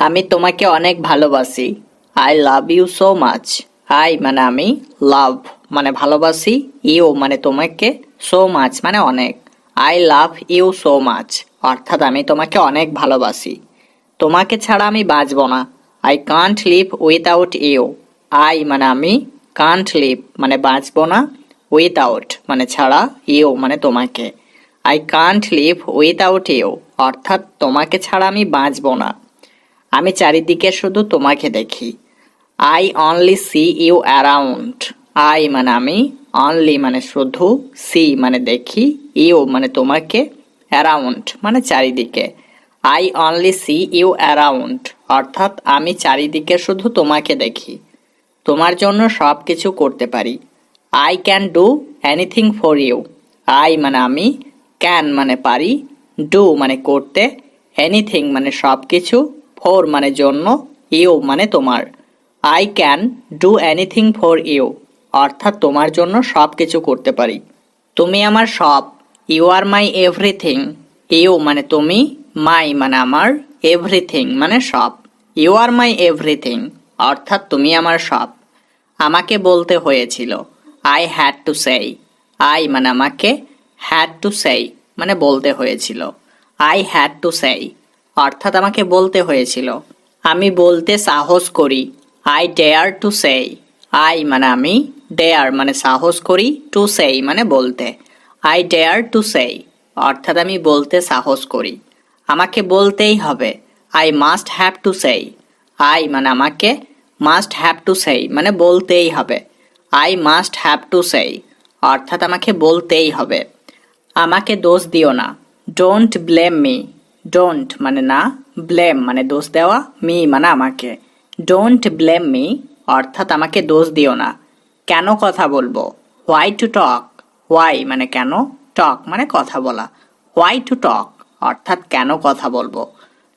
আমি তোমাকে অনেক ভালোবাসি। I love you so much. I মানে আমি, লাভ মানে ভালোবাসি, ইউ মানে তোমাকে, সো মাচ মানে অনেক। I love you so much অর্থাৎ আমি তোমাকে অনেক ভালোবাসি। তোমাকে ছাড়া আমি বাঁচব না। I can't live without you. I মানে আমি, কান্ট লিভ মানে বাঁচব না, উইথাউট মানে ছাড়া, ইউ মানে তোমাকে। I can't live without you অর্থাৎ তোমাকে ছাড়া আমি বাঁচব না। আমি চারিদিকে শুধু তোমাকে দেখি। I only see you around. I মানে আমি, অনলি মানে শুধু, সি মানে দেখি, ইউ মানে তোমাকে, অ্যারাউন্ড মানে চারিদিকে। I only see you around অর্থাৎ আমি চারিদিকে শুধু তোমাকে দেখি। তোমার জন্য সব কিছু করতে পারি। I can do anything for you. I মানে আমি, ক্যান মানে পারি, ডু মানে করতে, এনিথিং মানে সব কিছু, ফর মানে জন্য, ইউ মানে তোমার। I can do anything for you অর্থাৎ তোমার জন্য সব কিছু করতে পারি। তুমি আমার সব। You are my everything. You মানে তুমি, মাই মানে আমার, এভরিথিং মানে সব। ইউ আর মাই এভরিথিং অর্থাৎ তুমি আমার সব। আমাকে বলতে হয়েছিল। আই হ্যাড টু সেই। আই মানে আমাকে, হ্যাড টু সেই মানে বলতে হয়েছিল। আই হ্যাড টু সেই অর্থাৎ আমাকে বলতে হয়েছিল। আমি বলতে সাহস করি। আই ডেয়ার টু সেই। আই মানে আমি, ডেয়ার মানে সাহস করি, টু সেই মানে বলতে। আই ডেয়ার টু সেই অর্থাৎ আমি বলতে সাহস করি। আমাকে বলতেই হবে। আই মাস্ট হ্যাভ টু সেই। আই মানে আমাকে, মাস্ট হ্যাভ টু সেই মানে বলতেই হবে। আই মাস্ট হ্যাভ টু সেই অর্থাৎ আমাকে বলতেই হবে। আমাকে দোষ দিও না। Don't blame me. ডোন্ট মানে না, ব্লেম মানে দোষ দেওয়া, মি মানে আমাকে। ডোন্ট ব্লেম মি অর্থাৎ আমাকে দোষ দিও না। কেন কথা বলবো? Why to talk. হোয়াই মানে কেন, টক মানে কথা বলা। হোয়াই টু টক অর্থাৎ কেন কথা বলবো।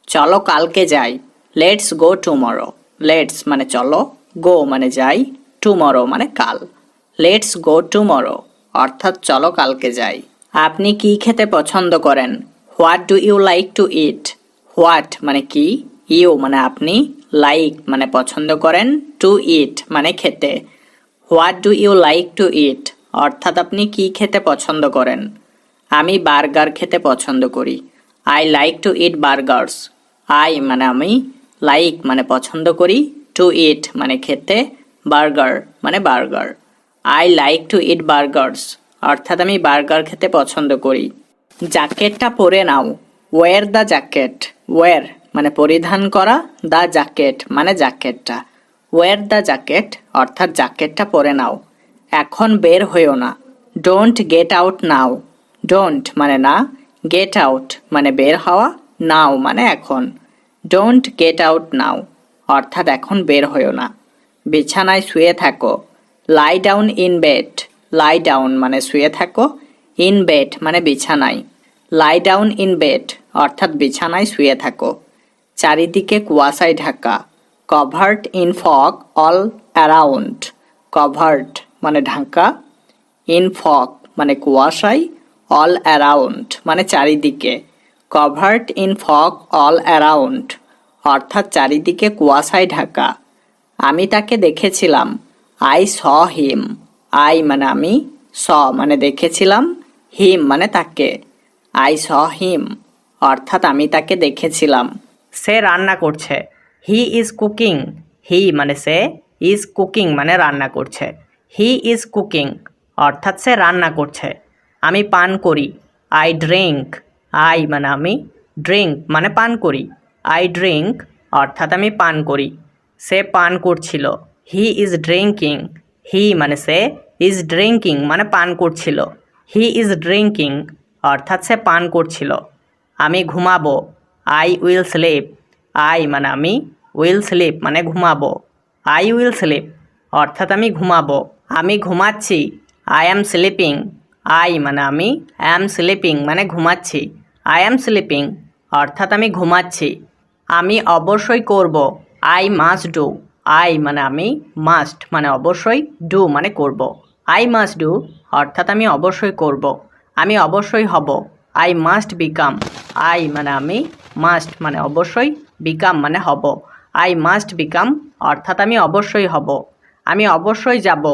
চলো কালকে যাই। Let's go tomorrow. লেটস মানে চলো, গো মানে যাই, টুমরো মানে কাল। লেটস গো টুমরো অর্থাৎ চলো কালকে যাই। আপনি কি খেতে পছন্দ করেন? What do you like to eat. What মানে কি, ইউ মানে আপনি, লাইক মানে পছন্দ করেন, টু ইট মানে খেতে। What do you like to eat অর্থাৎ আপনি কি খেতে পছন্দ করেন। আমি বার্গার খেতে পছন্দ করি। I like to eat burghers. I মানে আমি, লাইক মানে পছন্দ করি, টু ইট মানে খেতে, বার্গার মানে burger. I like to eat burgers অর্থাৎ আমি বার্গার খেতে পছন্দ করি। জ্যাকেটটা পরে নাও। Wear the jacket. ওয়্যার মানে পরিধান করা, দ্য জ্যাকেট মানে জ্যাকেটটা। ওয়্যার দ্য জ্যাকেট অর্থাৎ জ্যাকেটটা পরে নাও। এখন বের হইও না। Don't get out now. Don't মানে না, গেট আউট মানে বের হওয়া, নাও মানে এখন। ডোন্ট গেট আউট নাও অর্থাৎ এখন বের হইও না। বিছানায় শুয়ে থাকো। Lie down in bed. Lie down মানে শুয়ে থাকো, ইন বেড মানে বিছানায়। লাই ডাউন ইন বেড অর্থাৎ বিছানায় শুয়ে থাকো। চারিদিকে কুয়াশায় Dhaka. Covered in fog all around. Covered মানে ঢাকা, ইন ফগ মানে কুয়াশায়, অল অ্যারাউন্ড মানে চারিদিকে। Covered in fog all around অর্থাৎ চারিদিকে কুয়াশায় ঢাকা। আমি তাকে দেখেছিলাম। I saw him. আই মানে আমি, স মানে দেখেছিলাম, হিম মানে তাকে। আই স হিম অর্থাৎ আমি তাকে দেখেছিলাম। সে রান্না করছে। He is cooking. হি মানে সে, ইজ কুকিং মানে রান্না করছে। হি ইজ কুকিং অর্থাৎ সে রান্না করছে। আমি পান করি। I drink. আই মানে আমি, ড্রিঙ্ক মানে পান করি। আই ড্রিঙ্ক অর্থাৎ আমি পান করি। সে পান করছিল। He is drinking. হি মানে সে, ইজ ড্রিঙ্কিং মানে পান করছিল। হি ইজ ড্রিঙ্কিং অর্থাৎ সে পান করছিল। আমি ঘুমাবো। I will slip. আই মানে আমি, উইল স্লিপ মানে ঘুমাবো। আই উইল স্লিপ অর্থাৎ আমি ঘুমাবো। আমি ঘুমাচ্ছি। I am sleeping. আই মানে আমি, অ্যাম স্লিপিং মানে ঘুমাচ্ছি। আই অ্যাম স্লিপিং অর্থাৎ আমি ঘুমাচ্ছি। আমি অবশ্যই করব। I must do. আই মানে আমি, মাস্ট মানে অবশ্যই, ডু মানে করব। আই মাস্ট ডু অর্থাৎ আমি অবশ্যই করব। আমি অবশ্যই হব। I must become. আই মানে আমি, মাস্ট মানে অবশ্যই, বিকাম মানে হব। আই মাস্ট বিকাম অর্থাৎ আমি অবশ্যই হব। আমি অবশ্যই যাব।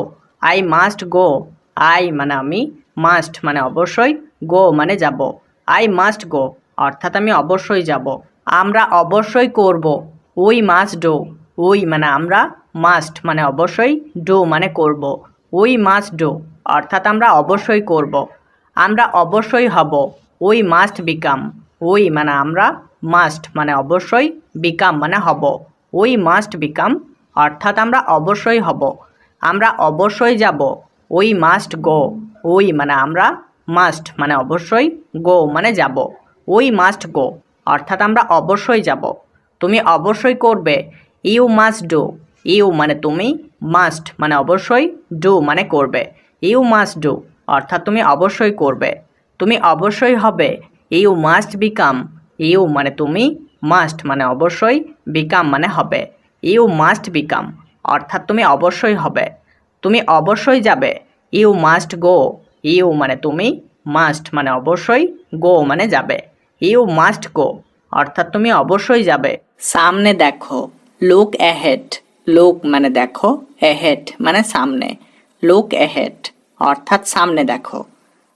I must go. আই মানে আমি, মাস্ট মানে অবশ্যই, গো মানে যাব। আই মাস্ট গো অর্থাৎ আমি অবশ্যই যাব। আমরা অবশ্যই করব। We must do. উই মানে আমরা, মাস্ট মানে অবশ্যই, ডু মানে করব। উই মাস্ট ডু অর্থাৎ আমরা অবশ্যই করব। আমরা অবশ্যই হব। We must become. উই মানে আমরা, মাস্ট মানে অবশ্যই, বিকাম মানে হব। উই মাস্ট বিকাম অর্থাৎ আমরা অবশ্যই হব। আমরা অবশ্যই যাব। We must go. উই মানে আমরা, মাস্ট মানে অবশ্যই, গো মানে যাব। উই মাস্ট গো অর্থাৎ আমরা অবশ্যই যাব। তুমি অবশ্যই করবে। You must do. ইউ মানে তুমি, মাস্ট মানে অবশ্যই, ডু মানে করবে। ইউ মাস্ট ডু অর্থাৎ তুমি অবশ্যই করবে। তুমি অবশ্যই হবে। You must become. ইউ মানে তুমি, মাস্ট মানে অবশ্যই, বিকাম মানে হবে। ইউ মাস্ট বিকাম অর্থাৎ তুমি অবশ্যই হবে। তুমি অবশ্যই যাবে। You must go. ইউ মানে তুমি, মাস্ট মানে অবশ্যই, গো মানে যাবে। ইউ মাস্ট গো অর্থাৎ তুমি অবশ্যই যাবে। সামনে দেখো। Look ahead. লুক মানে দেখো, অ্যাহেড মানে সামনে। লুক অ্যাহেড অর্থাৎ সামনে দেখো।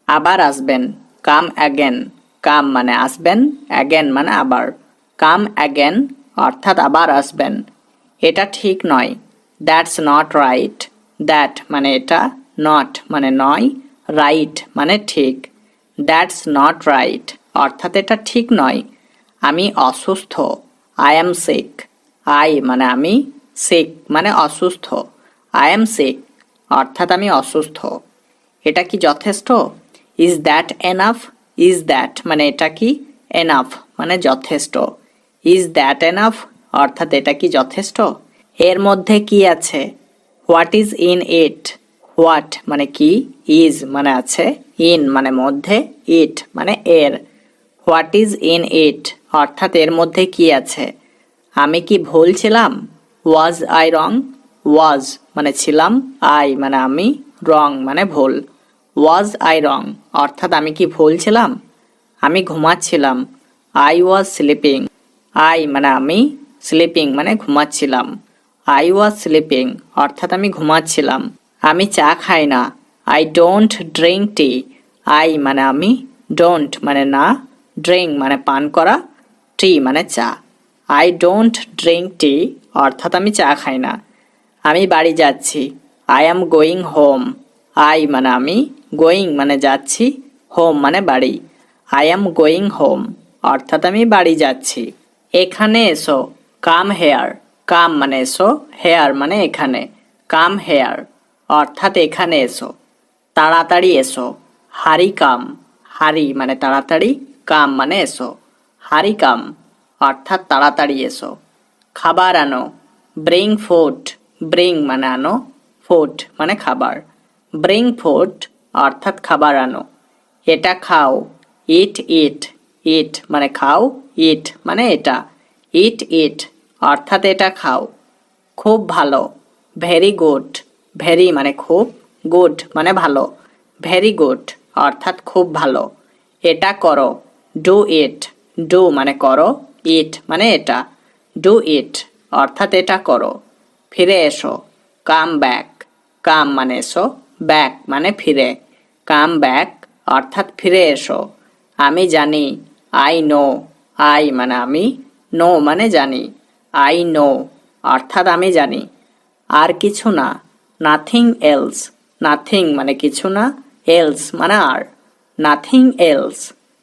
আবার আসবেন। Come again. কাম মানে আসবেন, অ্যাগেন মানে আবার। কাম অ্যাগেন অর্থাৎ আবার আসবেন। এটা ঠিক নয়। That's not right. দ্যাট মানে এটা, নট মানে নয়, রাইট মানে ঠিক। দ্যাটস নট রাইট অর্থাৎ এটা ঠিক নয়। আমি অসুস্থ। I am sick. আই মানে আমি, সিক মানে অসুস্থ। আই অ্যাম সিক অর্থাৎ আমি অসুস্থ। এটা কি যথেষ্ট? Is that enough? Is that মানে এটা কি, এনাফ মানে যথেষ্ট। ইজ দ্যাট এনাফ অর্থাৎ এটা কি যথেষ্ট? এর মধ্যে কি আছে? What is in it? What মানে কি, ইজ মানে আছে, ইন মানে মধ্যে, ইট মানে এর। হোয়াট ইজ ইন ইট অর্থাৎ এর মধ্যে কি আছে? আমি কি ভুল ছিলাম? ওয়াজ আই রং? ওয়াজ মানে ছিলাম, আই মানে আমি, রং মানে ভুল। ওয়াজ আই রং অর্থাৎ আমি কি ভুল ছিলাম? আমি ঘুমাচ্ছিলাম। I was sleeping. আই মানে আমি, স্লিপিং মানে ঘুমাচ্ছিলাম। আই ওয়াজ স্লিপিং অর্থাৎ আমি ঘুমাচ্ছিলাম। আমি চা খাই না। I don't drink tea. I মানে আমি, ডোন্ট মানে না, ড্রিঙ্ক মানে পান করা, টি মানে চা। আই ডোন্ট ড্রিঙ্ক টি অর্থাৎ আমি চা খাই না। আমি বাড়ি যাচ্ছি। I am going home. I মানে আমি, গোয়িং মানে যাচ্ছি, হোম মানে বাড়ি। আই অ্যাম গোয়িং হোম অর্থাৎ আমি বাড়ি যাচ্ছি। এখানে এসো। Come here. কাম মানে এসো, হেয়ার মানে এখানে। কাম হেয়ার অর্থাৎ এখানে এসো। তাড়াতাড়ি এসো। হারি কাম। হারি মানে তাড়াতাড়ি, কাম মানে এসো। হারি কাম অর্থাৎ তাড়াতাড়ি এসো। খাবার আনো। Bring food. ব্রিং মানে আনো, ফুড মানে খাবার। ব্রিং ফুড অর্থাৎ খাবার আনো। এটা খাও। ইট ইট। ইট মানে খাও, ইট মানে এটা। ইট ইট অর্থাৎ এটা খাও। খুব ভালো। Very good. ভেরি মানে খুব, গুড মানে ভালো। ভেরি গুড অর্থাৎ খুব ভালো। এটা করো। Do it. ডু মানে করো, ইট মানে এটা। ডু ইট অর্থাৎ এটা করো। ফিরে এসো। Come back. কাম মানে এসো, ব্যাক মানে ফিরে। কাম ব্যাক অর্থাৎ ফিরে এসো। আমি জানি। I know. আই মানে আমি, নো মানে জানি। আই নো অর্থাৎ আমি জানি। আর কিছু না। Nothing else. নাথিং মানে কিছু না, এলস মানে আর। নাথিং এলস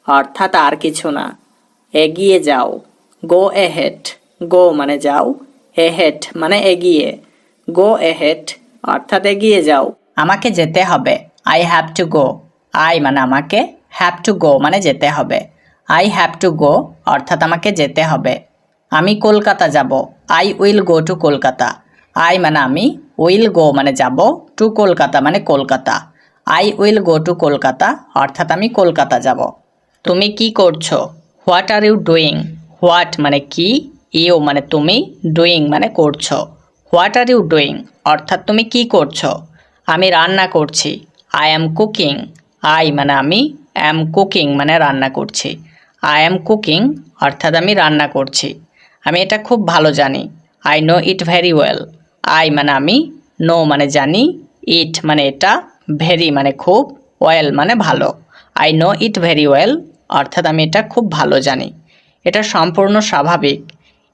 অর্থাৎ আর কিছু না। এগিয়ে যাও। গো এহেড। গো মানে যাও, এহেড মানে এগিয়ে। গো এহেড অর্থাৎ এগিয়ে যাও। আমাকে যেতে হবে। I have to go. I মানে আমাকে, হ্যাভ টু গো মানে যেতে হবে। আই হ্যাভ টু গো অর্থাৎ আমাকে যেতে হবে। আমি কলকাতা যাব। I will go to Kolkata. I মানে আমি, উইল গো মানে যাব, টু কলকাতা মানে Kolkata. I will go to Kolkata অর্থাৎ আমি কলকাতা যাব। তুমি কি করছো? What are you doing? What মানে কি, ইউ মানে তুমি, ডুইং মানে করছো। হোয়াট আর ইউ ডুইং অর্থাৎ তুমি কি করছো? আমি রান্না করছি। I am cooking. আই মানে আমি, অ্যাম কুকিং মানে রান্না করছি। আই অ্যাম কুকিং অর্থাৎ আমি রান্না করছি। আমি এটা খুব ভালো জানি। I know it very well. I মানে আমি, নো মানে জানি, ইট মানে এটা, ভেরি মানে খুব, ওয়েল মানে ভালো। I know it very well অর্থাৎ আমি এটা খুব ভালো জানি। এটা সম্পূর্ণ স্বাভাবিক।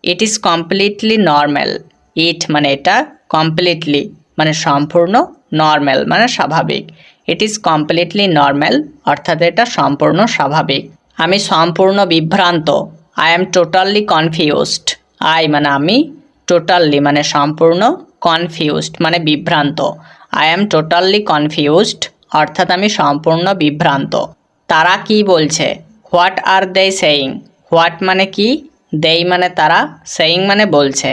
It is completely normal. It মানে এটা, কমপ্লিটলি মানে সম্পূর্ণ, নর্মাল মানে স্বাভাবিক। ইট ইজ কমপ্লিটলি নর্মাল অর্থাৎ এটা সম্পূর্ণ স্বাভাবিক। আমি সম্পূর্ণ বিভ্রান্ত। I am totally confused. I মানে আমি, টোটালি মানে সম্পূর্ণ, কনফিউজড মানে বিভ্রান্ত। আই এম টোটালি কনফিউজড অর্থাৎ আমি সম্পূর্ণ বিভ্রান্ত। তারা কি বলছে? What are they saying. What মানে কি, দেই মানে তারা, সেইং মানে বলছে।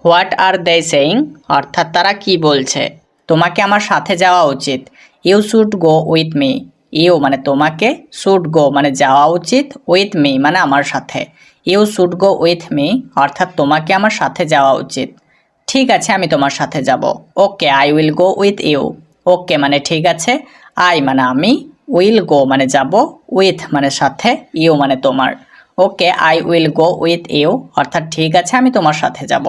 হোয়াট আর দে সেইং অর্থাৎ তারা কি বলছে। তোমাকে আমার সাথে যাওয়া উচিত। You should go with me. You মানে তোমাকে, শুড গো মানে যাওয়া উচিত, উইথ মি মানে আমার সাথে। You should go with me অর্থাৎ তোমাকে আমার সাথে যাওয়া উচিত। ঠিক আছে, আমি তোমার সাথে যাব। Okay, I will go with you. Okay মানে ঠিক আছে, আই মানে আমি, উইল গো মানে যাব, উইথ মানে সাথে, ইউ মানে তোমার। Okay, I will go with you অর্থাৎ ঠিক আছে, আমি তোমার সাথে যাব।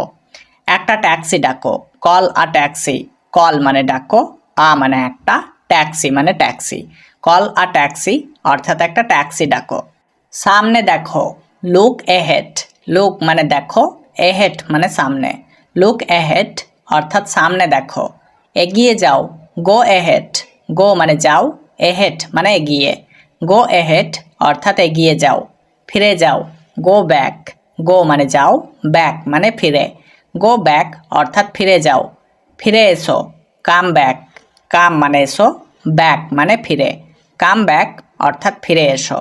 একটা ট্যাক্সি ডাকো। কল আ ট্যাক্সি। কল মানে ডাকো, আ মানে একটা, ট্যাক্সি মানে ট্যাক্সি। কল আ ট্যাক্সি অর্থাৎ একটা ট্যাক্সি ডাকো। সামনে দেখো। Look ahead. লুক মানে দেখো, এহেড মানে সামনে। লুক এহেড অর্থাৎ সামনে দেখো। এগিয়ে যাও। গো এহেড। গো মানে যাও, এহেড মানে এগিয়ে। গো এহেড অর্থাৎ এগিয়ে যাও। ফিরে যাও। Go back. গো মানে যাও, ব্যাক মানে ফিরে। গো ব্যাক অর্থাৎ ফিরে যাও। ফিরে এসো। Come back. কাম মানে এসো, ব্যাক মানে ফিরে। কাম ব্যাক অর্থাৎ ফিরে এসো।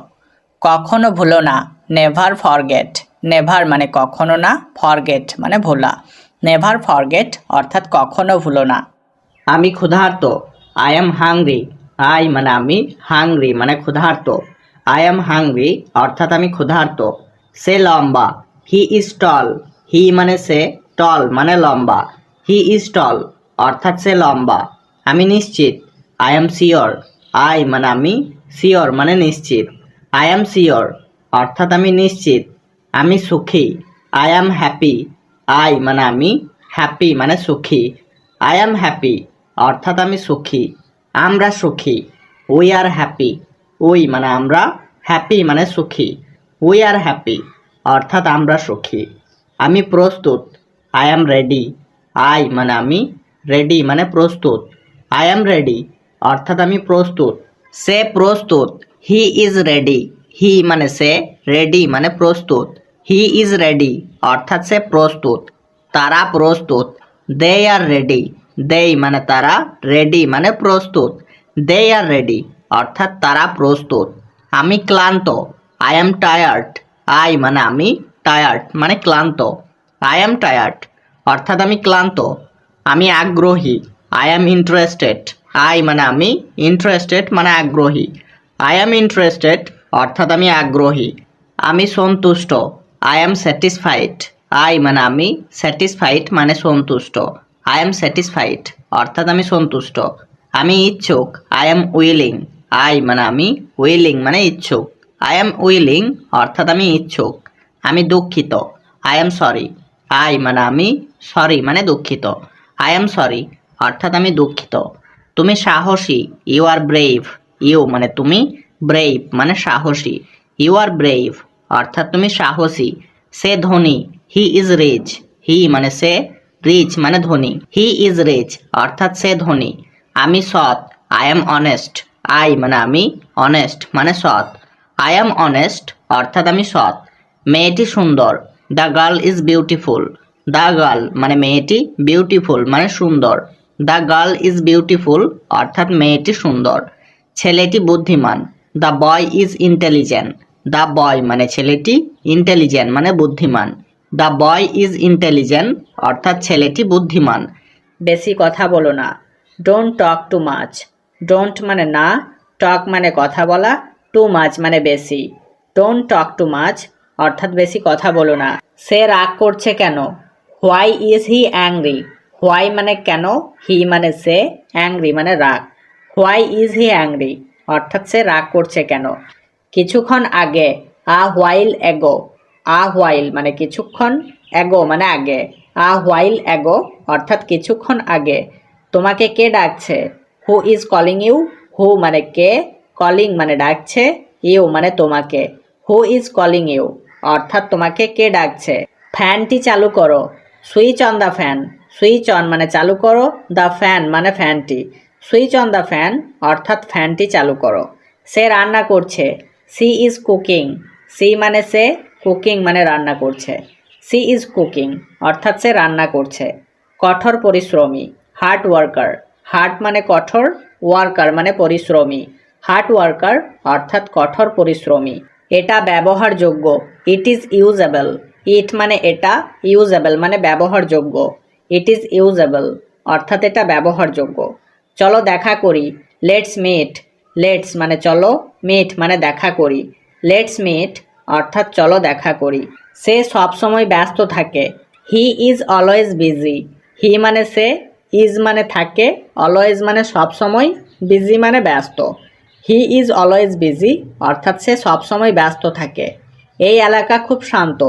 কখনো ভুলো না। Never forget. নেভার মানে কখনো না, ফরগেট মানে ভোলা। নেভার ফরগেট অর্থাৎ কখনো ভুলো না। আমি ক্ষুধার্ত। I am hungry. আই মানে আমি, হাংরি মানে ক্ষুধার্ত। আই এম হাংরি অর্থাৎ আমি ক্ষুধার্ত। সে লম্বা। He is tall. হি মানে সে, টল মানে লম্বা। হি ইজ টল অর্থাৎ সে লম্বা। আমি নিশ্চিত। I am sure. আই মানে আমি, শিওর মানে নিশ্চিত। আই এম শিওর অর্থাৎ আমি নিশ্চিত। আমি সুখী। I am happy. আই মানে আমি, হ্যাপি মানে সুখী। আই এম হ্যাপি অর্থাৎ আমি সুখী। আমরা সুখী। We are happy. উই মানে আমরা, হ্যাপি মানে সুখী। উই আর হ্যাপি অর্থাৎ আমরা সুখী। আমি প্রস্তুত। I am ready. আই মানে আমি, রেডি মানে প্রস্তুত। আই এম রেডি অর্থাৎ আমি প্রস্তুত। সে প্রস্তুত। He is ready. হি মানে সে, রেডি মানে প্রস্তুত। হি ইজ রেডি অর্থাৎ সে প্রস্তুত। তারা প্রস্তুত। দে আর রেডি। দেই মানে তারা, রেডি মানে প্রস্তুত। দে আর রেডি অর্থাৎ তারা প্রস্তুত। আমি ক্লান্ত। I am tired. আই মানে আমি, টায়ার্ড মানে ক্লান্ত। আই এম টায়ার্ড অর্থাৎ আমি ক্লান্ত। আমি আগ্রহী। I am interested. আই মানে আমি, ইন্টারেস্টেড মানে আগ্রহী। আই এম ইন্টারেস্টেড অর্থাৎ আমি আগ্রহী। আমি সন্তুষ্ট। I am satisfied. আই মানে আমি, স্যাটিসফাইড মানে সন্তুষ্ট। আই এম স্যাটিসফাইড অর্থাৎ আমি সন্তুষ্ট। আমি ইচ্ছুক। I am willing. আই মানে আমি, উইলিং মানে ইচ্ছুক। আই এম উইলিং অর্থাৎ আমি ইচ্ছুক। আমি দুঃখিত। I am sorry. আই মানে আমি, সরি মানে দুঃখিত। আই এম সরি অর্থাৎ আমি দুঃখিত। তুমি সাহসী। You R brave. ইউ মানে তুমি, ব্রেভ মানে সাহসী। ইউ আর ব্রেভ অর্থাৎ তুমি সাহসী। সে ধনী। He is rich. হি মানে সে, রিচ মানে ধনী। হি ইজ রিচ অর্থাৎ সে ধনী। আমি সৎ। I am honest. আই মানে আমি, অনেস্ট মানে সৎ। আই এম অনেস্ট অর্থাৎ আমি সৎ। মেয়েটি সুন্দর। The girl is beautiful. The girl মানে মেয়েটি, বিউটিফুল মানে সুন্দর। দ্য গার্ল ইজ বিউটিফুল অর্থাৎ মেয়েটি সুন্দর। ছেলেটি বুদ্ধিমান। The boy is intelligent. The boy মানে ছেলেটি, ইন্টেলিজেন্ট মানে বুদ্ধিমান। দ্য বয় ইজ ইন্টেলিজেন্ট অর্থাৎ ছেলেটি বুদ্ধিমান। বেশি কথা বলো না। Don't talk too much. Don't মানে না, টক মানে কথা বলা, টু মাচ মানে বেশি। ডোন্ট টক টু মাচ অর্থাৎ বেশি কথা বলো না। সে রাগ করছে কেন? Why is he angry. Why মানে কেন, হি মানে সে, অ্যাংরি মানে রাগ। হোয়াই ইজ হি অ্যাংরি অর্থাৎ সে রাগ করছে কেন? কিছুক্ষণ আগে। আ হোয়াইল এগো। আ হোয়াইল মানে কিছুক্ষণ, অ্যাগো মানে আগে। আ হোয়াইল অ্যাগো অর্থাৎ কিছুক্ষণ আগে। তোমাকে কে ডাকছে? Who is calling you? Who মানে কে, কলিং মানে ডাকছে, ইউ মানে তোমাকে। হু ইজ কলিং ইউ অর্থাৎ তোমাকে কে ডাকছে? ফ্যানটি চালু করো। Switch on the fan. Switch on মানে চালু করো, দ্য ফ্যান মানে ফ্যানটি। সুইচ অন দ্য ফ্যান অর্থাৎ ফ্যানটি চালু করো। সে রান্না করছে। C is cooking. সি মানে সে, কুকিং মানে রান্না করছে। সি ইজ কুকিং অর্থাৎ সে রান্না করছে। কঠোর পরিশ্রমী, হার্ড ওয়ার্কার। হার্ড মানে কঠোর, ওয়ার্কার মানে পরিশ্রমী। হার্ড ওয়ার্কার অর্থাৎ কঠোর পরিশ্রমী। এটা ব্যবহারযোগ্য, ইট ইজ ইউজেবল। ইট মানে এটা, ইউজেবল মানে ব্যবহারযোগ্য। ইট ইজ ইউজেবল অর্থাৎ এটা ব্যবহারযোগ্য। চলো দেখা করি। Let's meet. লেটস মানে চলো, মিট মানে দেখা করি। লেটস মিট অর্থাৎ চলো দেখা করি। সে সবসময় ব্যস্ত থাকে। He is always busy. He মানে সে, ইজ মানে থাকে, অলওয়েজ মানে সবসময়, বিজি মানে ব্যস্ত। হি ইজ অলওয়েজ বিজি অর্থাৎ সে সবসময় ব্যস্ত থাকে। এই এলাকা খুব শান্ত।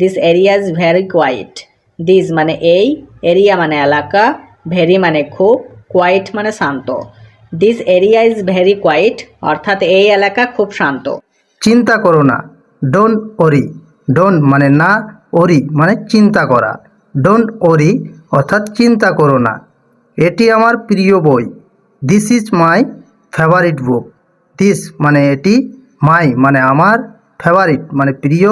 This area is very quiet. This মানে এই, এরিয়া মানে এলাকা, ভেরি মানে খুব, কোয়াইট মানে শান্ত। This area is very quiet অর্থাৎ এই এলাকা খুব শান্ত। চিন্তা করো না, ডোন্ট ওরি। ডোন্ট মানে না, ওরি মানে চিন্তা করা। ডোন্ট ওরি অর্থাৎ চিন্তা করো না। এটি আমার প্রিয় বই। This is my favourite book. This মানে এটি, মাই মানে আমার, ফেভারিট মানে প্রিয়,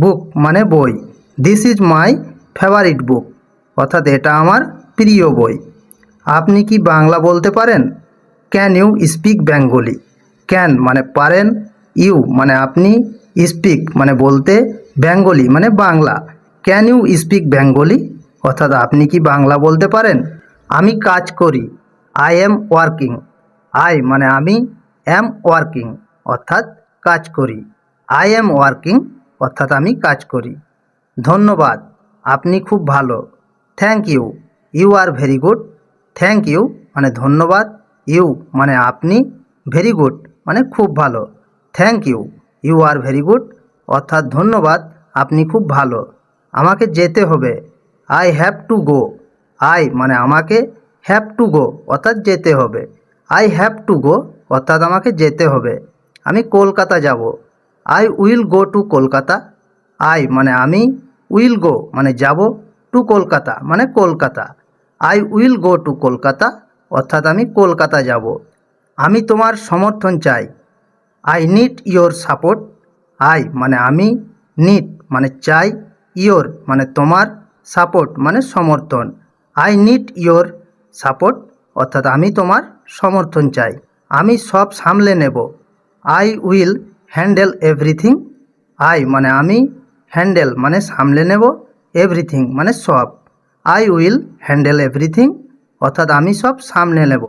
বুক মানে বই। দিস ইজ মাই ফেভারিট বুক অর্থাৎ এটা আমার প্রিয় বই। আপনি কি বাংলা বলতে পারেন? Can you speak Bengali? Can মানে পারেন, ইউ মানে আপনি, স্পিক মানে বলতে, বেঙ্গলি মানে Bangla. Can you speak Bengali অর্থাৎ আপনি কি বাংলা বলতে পারেন? আমি কাজ করি। I am working. আই মানে আমি, এম ওয়ার্কিং অর্থাৎ কাজ করি। আই এম ওয়ার্কিং অর্থাৎ আমি কাজ করি। ধন্যবাদ, আপনি খুব ভালো। Thank you, you R very good. Thank you মানে ধন্যবাদ, ইউ মানে আপনি, ভেরি গুড মানে খুব ভালো। Thank you, you R very good অর্থাৎ ধন্যবাদ, আপনি খুব ভালো। আমাকে যেতে হবে। I have to go. I মানে আমাকে, হ্যাভ টু গো অর্থাৎ যেতে হবে। আই হ্যাভ টু গো অর্থাৎ আমাকে যেতে হবে। আমি কলকাতা যাব। I will go to Kolkata. I মানে আমি, উইল গো মানে যাব, টু কলকাতা মানে Kolkata. I will go to Kolkata অর্থাৎ আমি কলকাতা যাব। আমি তোমার সমর্থন চাই। I need your support. I মানে আমি, নিড মানে চাই, ইয়োর মানে তোমার, সাপোর্ট মানে সমর্থন। আই নিড ইয়োর সাপোর্ট অর্থাৎ আমি তোমার সমর্থন চাই। আমি সব সামলে নেব। I will handle everything. I মানে আমি, হ্যান্ডেল মানে সামলে নেব, এভরিথিং মানে সব। আই উইল হ্যান্ডেল এভরিথিং অর্থাৎ আমি সব সামলে নেব।